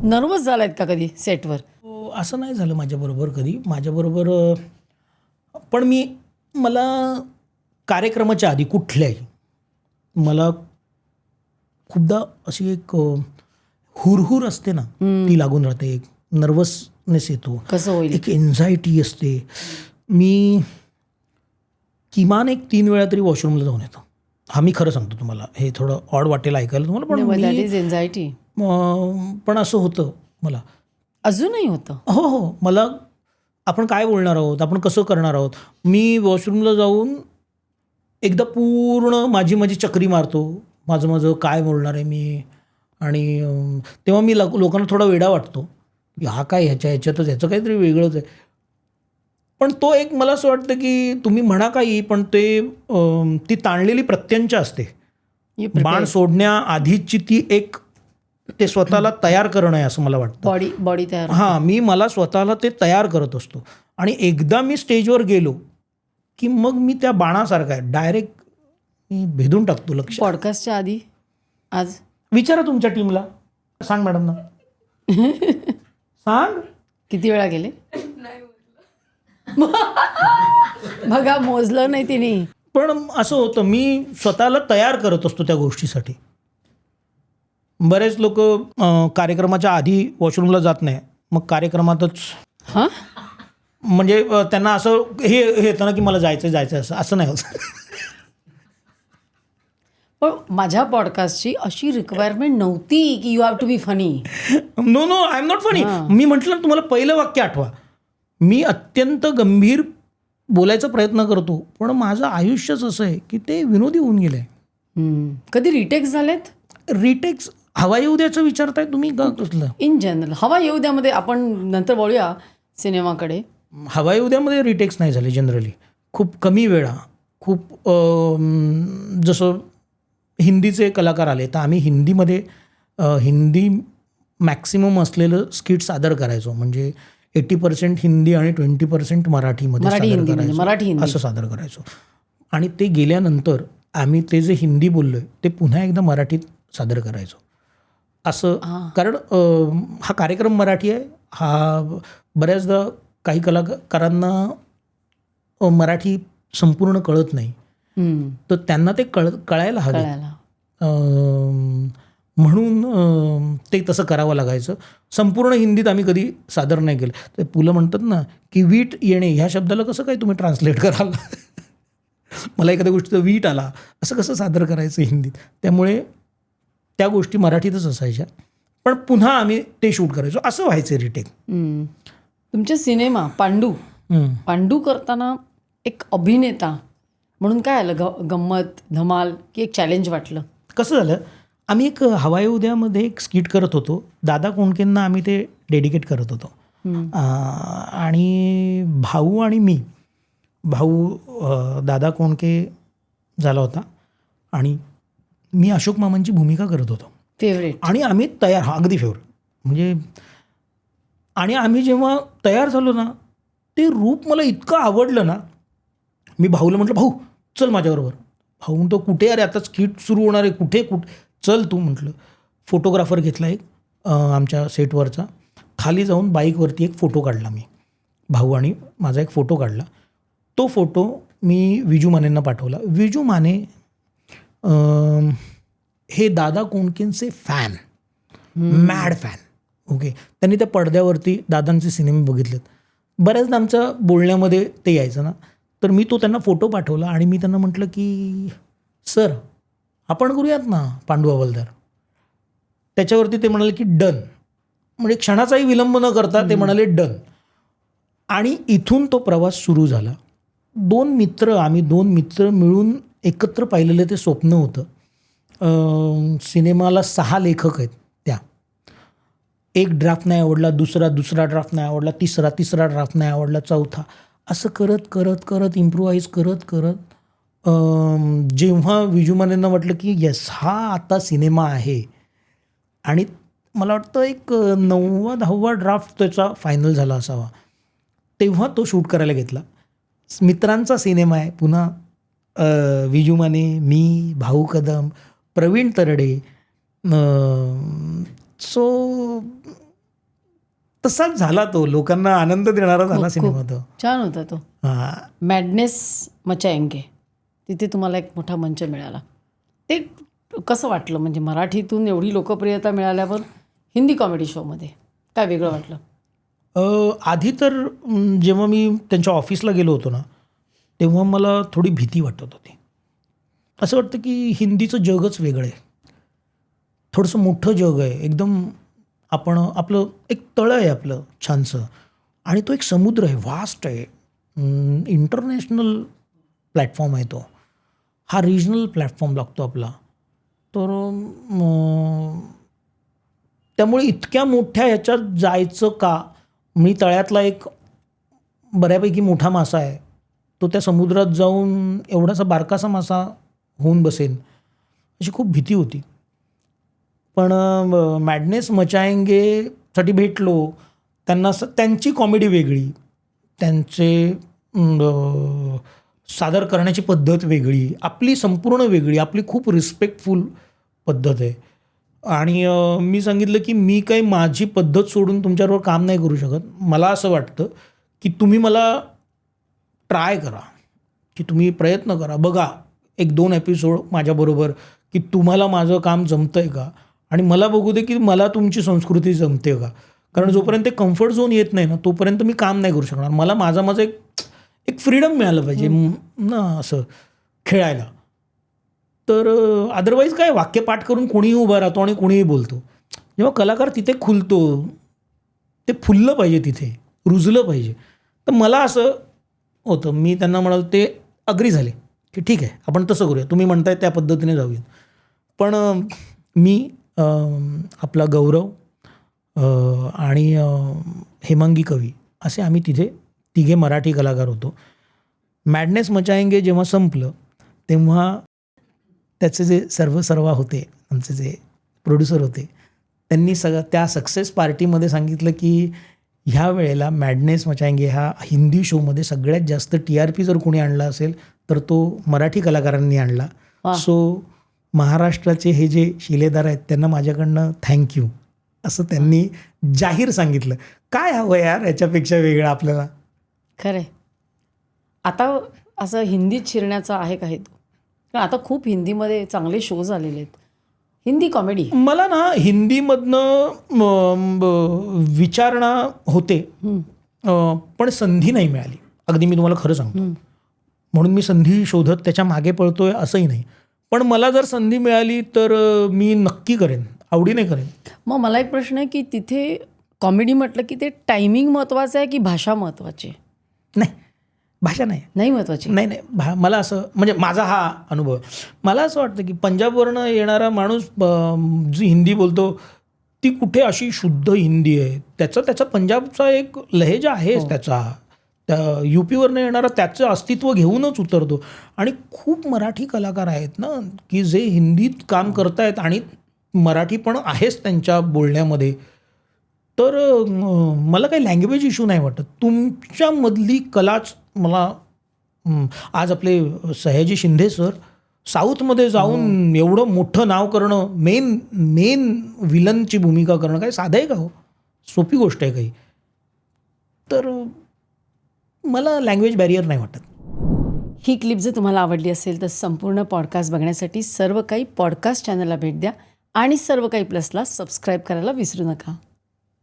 Nervous झालायत का कधी सेटवर? असं नाही झालं माझ्याबरोबर कधी. माझ्याबरोबर पण मला कार्यक्रमाच्या आधी कुठल्याही मला खूपदा अशी एक हुरहुर असते ना, ती लागून राहते. एक नर्वसनेस येतो, कसं होईल? एक एन्झायटी असते. मी किमान एक 3 वेळा तरी वॉशरूमला जाऊन येतो. हा मी खरं सांगतो तुम्हाला. हे थोडं ऑड वाटेल ऐकायला तुम्हाला, पण दॅट इज एन्झायटी. पण असं होतं मला. अजूनही होतं? हो. मला आपण काय बोलणार आहोत, आपण कसं करणार आहोत. मी वॉशरूमला जाऊन एकदा पूर्ण माझी चक्री मारतो. माझं काय बोलणार आहे मी. आणि तेव्हा मी लोकांना थोडा वेडा वाटतो. हा काय ह्याच्यातच ह्याचं काहीतरी वेगळंच आहे. पण तो एक मला असं वाटतं की तुम्ही म्हणा काही, पण ती ताणलेली प्रत्यंचा असते. बाण सोडण्याआधीची ती एक ते स्वतःला तयार करणं आहे असं मला वाटतं. बॉडी तयार. मला स्वतःला ते तयार करत असतो. आणि एकदा मी स्टेजवर गेलो की मग मी त्या बाणासारखा आहे, डायरेक्ट मी भेदून टाकतो लक्ष. पॉडकास्टच्या आधी आज विचारा तुमच्या टीमला. सांग मॅडम ना. सांग किती वेळा गेले? बघा, मोजलं नाही तिने. पण असं होतं, मी स्वतःला तयार करत असतो त्या गोष्टीसाठी. बरेच लोक कार्यक्रमाच्या आधी वॉशरूमला जात नाही, मग कार्यक्रमातच म्हणजे त्यांना असं हे येतं ना की मला जायचं असं नाही होत. पण माझ्या पॉडकास्टची अशी रिक्वायरमेंट नव्हती की you have to be funny. No I am not funny. मी म्हटलं तुम्हाला पहिलं वाक्य आठवा. मी अत्यंत गंभीर बोलायचा प्रयत्न करतो, पण माझं आयुष्यच असं आहे की ते विनोदी होऊन गेलं आहे. कधी रिटेक्स झालेत? रिटेक्स हवा येऊ द्याचं विचारताय तुम्ही का कसलं? इन जनरल हवा येऊ द्यामध्ये आपण नंतर बोलूया सिनेमाकडे. हवा येऊ द्यामध्ये रिटेक्स नाही झाले जनरली. खूप कमी वेळा. खूप जसं हिंदीचे कलाकार आले तर आम्ही हिंदी मॅक्सिमम असलेलं स्किट सादर करायचो. म्हणजे 80% हिंदी आणि 20% मराठीमध्ये असं सादर करायचो. आणि ते गेल्यानंतर आम्ही ते जे हिंदी बोललो आहे ते पुन्हा एकदा मराठीत सादर करायचो असं. कारण हा कार्यक्रम मराठी आहे. हा बऱ्याचदा काही कलाकारांना मराठी संपूर्ण कळत नाही, तर त्यांना ते कळायला हवं. म्हणून ते तसं करावं लागायचं. संपूर्ण हिंदीत आम्ही कधी सादर नाही केलं. ते पुलं म्हणतात ना की वीट येणे ह्या शब्दाला कसं काय तुम्ही ट्रान्सलेट कराल. मला एखाद्या गोष्टीचा वीट आला असं कसं सादर करायचं हिंदीत. त्यामुळे त्या गोष्टी मराठीतच असायच्या, पण पुन्हा आम्ही ते शूट करायचो. असं व्हायचं रिटेक. तुमचे सिनेमा पांडू करताना एक अभिनेता म्हणून काय आलं, गंमत धमाल की एक चॅलेंज वाटलं? कसं झालं, आम्ही एक हवा येऊ द्यामध्ये एक स्किट करत होतो. दादा कोंडकेंना आम्ही ते डेडिकेट करत होतो. आणि भाऊ आणि मी, दादा कोंडके झाला होता आणि मी अशोक मामांची भूमिका करत होतो. फेवरेट. आणि आम्ही तयार, अगदी फेवरेट म्हणजे. आणि आम्ही जेव्हा तयार झालो ना, ते रूप मला इतकं आवडलं ना. मी भाऊला म्हटलं, भाऊ चल माझ्याबरोबर. भाऊ म्हणतो, कुठे अरे आता स्किट सुरू होणार आहे, कुठे चल तू. म्हटलं फोटोग्राफर घेतला एक आमच्या सेटवरचा. खाली जाऊन बाईकवरती एक फोटो काढला मी. भाऊ आणि माझा एक फोटो काढला. तो फोटो मी विजू मानेंना पाठवला. विजू माने हे दादा कोंडकेंचे फॅन, मॅड फॅन. ओके. त्यांनी त्या पडद्यावरती दादांचे सिनेमे बघितलेत. बऱ्याचदा आमच्या बोलण्यामध्ये ते यायचं ना, तर मी त्यांना फोटो पाठवला आणि मी त्यांना म्हटलं की सर आपण करूयात ना पांडू हवालदार. त्याच्यावरती ते म्हणाले की डन. म्हणजे क्षणाचाही विलंब न करता ते म्हणाले डन. आणि इथून तो प्रवास सुरू झाला. आम्ही दोन मित्र मिळून एकत्र पाहिलेलं ते स्वप्न होतं. सिनेमाला 6 लेखक आहेत. त्या एक ड्राफ्ट नाही आवडला, दुसरा ड्राफ्ट नाही आवडला, तिसरा ड्राफ्ट नाही आवडला, चौथा. असं करत इम्प्रोवाईज करत जेव्हा विजू मानेंना वाटलं की येस हा आता सिनेमा आहे, आणि मला वाटतं एक 9वा-10वा ड्राफ्ट त्याचा फायनल झाला असावा, तेव्हा तो शूट करायला घेतला. मित्रांचा सिनेमा आहे पुन्हा. विजू माने, मी, भाऊ कदम, प्रवीण तरडे. सो तसाच झाला तो, लोकांना आनंद देणारा झाला सिनेमा तो. छान होता तो. हां. मॅडनेस मचाएंगे, तिथे तुम्हाला एक मोठा मंच मिळाला. ते कसं वाटलं, म्हणजे मराठीतून एवढी लोकप्रियता मिळाल्यावर हिंदी कॉमेडी शोमध्ये काय वेगळं वाटलं? आधी तर जेव्हा मी त्यांच्या ऑफिसला गेलो होतो ना, तेव्हा मला थोडी भीती वाटत होती. असं वाटतं की हिंदीचं जगच वेगळं आहे, थोडंसं मोठं जग आहे एकदम. आपलं एक तळं आहे आपलं छानसं, आणि तो एक समुद्र आहे, व्हास्ट आहे, इंटरनॅशनल प्लॅटफॉर्म आहे तो. हा रिजनल प्लॅटफॉर्म लागतो आपला. तर त्यामुळे इतक्या मोठ्या ह्याच्यात जायचं का? मी तळ्यातला एक बऱ्यापैकी मोठा मासा आहे, तो त्या समुद्रात जाऊन एवढासा बारकासा मासा होऊन बसेल, अशी खूप भीती होती. पण मॅडनेस मचाएंगेसाठी भेटलो त्यांना. त्यांची कॉमेडी वेगळी, त्यांचे सादर करण्याची पद्धत वेगळी, आपली संपूर्ण वेगळी, आपली खूप रिस्पेक्टफुल पद्धत आहे. आणि मी सांगितलं की मी काही माझी पद्धत सोडून तुमच्याबरोबर काम नाही करू शकत. मला असं वाटतं की तुम्ही मला ट्राय करा, की तुम्ही प्रयत्न करा, बघा 1-2 एपिसोड माझ्याबरोबर, की तुम्हाला माझं काम जमतं आहे का, आणि मला बघू दे की मला तुमची संस्कृती जमते का. कारण जोपर्यंत ते कम्फर्ट झोन येत नाही ना, तोपर्यंत मी काम नाही करू शकणार. मला माझं एक फ्रीडम मिळालं पाहिजे ना, असं खेळायला. तर अदरवाईज काय, वाक्यपाठ करून कोणीही उभा राहतो आणि कोणीही बोलतो. जेव्हा कलाकार तिथे खुलतो, ते फुललं पाहिजे, तिथे रुजलं पाहिजे. तर मला असं होतं, मी त्यांना म्हणाल, ते अग्री झाले की ठीक आहे आपण तसं करूया, तुम्ही म्हणताय त्या पद्धतीने जाऊया. पण मी आपला गौरव आणि हेमांगी कवी असे आम्ही तिथे तिघे मराठी कलाकार होतो. मॅडनेस मचाएंगे जेव्हा संपलं तेव्हा त्याचे जे सर्वा होते, आमचे जे प्रोड्युसर होते, त्यांनी त्या सक्सेस पार्टीमध्ये सांगितलं की ह्या वेळेला मॅडनेस मचाएंगे हा हिंदी शोमध्ये सगळ्यात जास्त TRP जर कोणी आणला असेल तर तो मराठी कलाकारांनी आणला. सो महाराष्ट्राचे हे जे शिलेदार आहेत त्यांना माझ्याकडनं थँक्यू असं त्यांनी जाहीर सांगितलं. काय हवं यार याच्यापेक्षा वेगळं आपल्याला. खरं आहे. आता असं हिंदीत शिरण्याचा आहे का हेतू? कारण आता खूप हिंदीमध्ये चांगले शोज आलेले आहेत, हिंदी कॉमेडी. मला ना हिंदीमधनं विचारणा होते, पण संधी नाही मिळाली. अगदी मी तुम्हाला खरं सांगतो, म्हणून मी संधी शोधत त्याच्या मागे पळतोय असंही नाही. पण मला जर संधी मिळाली तर मी नक्की करेन, आवडीने करेन. मग मला एक प्रश्न आहे की तिथे कॉमेडी म्हटलं की ते टायमिंग महत्त्वाचं आहे की भाषा महत्त्वाची? नाही, भाषा नाही महत्त्वाची. नाही. मला असं, म्हणजे माझा हा अनुभव, मला असं वाटतं की पंजाबवरनं येणारा माणूस जी हिंदी बोलतो ती कुठे अशी शुद्ध हिंदी आहे. त्याचा पंजाबचा एक लहेजा आहेच त्याचा. त्या UPवरनं येणारा त्याचं अस्तित्व घेऊनच उतरतो. आणि खूप मराठी कलाकार आहेत ना की जे हिंदीत काम करतायत आणि मराठी पण आहेच त्यांच्या बोलण्यामध्ये. तर मला काही लँग्वेज इश्यू नाही वाटत. तुमच्यामधली कलाच मला, आज आपले सयाजी शिंदे सर साऊथमध्ये जाऊन एवढं मोठं नाव करणं, मेन विलनची भूमिका करणं काय साधं आहे का हो? सोपी गोष्ट आहे काही. तर मला लँग्वेज बॅरियर नाही वाटत. ही क्लिप जर तुम्हाला आवडली असेल तर संपूर्ण पॉडकास्ट बघण्यासाठी सर्व काही पॉडकास्ट चॅनलला भेट द्या आणि सर्व काही प्लसला सबस्क्राईब करायला विसरू नका.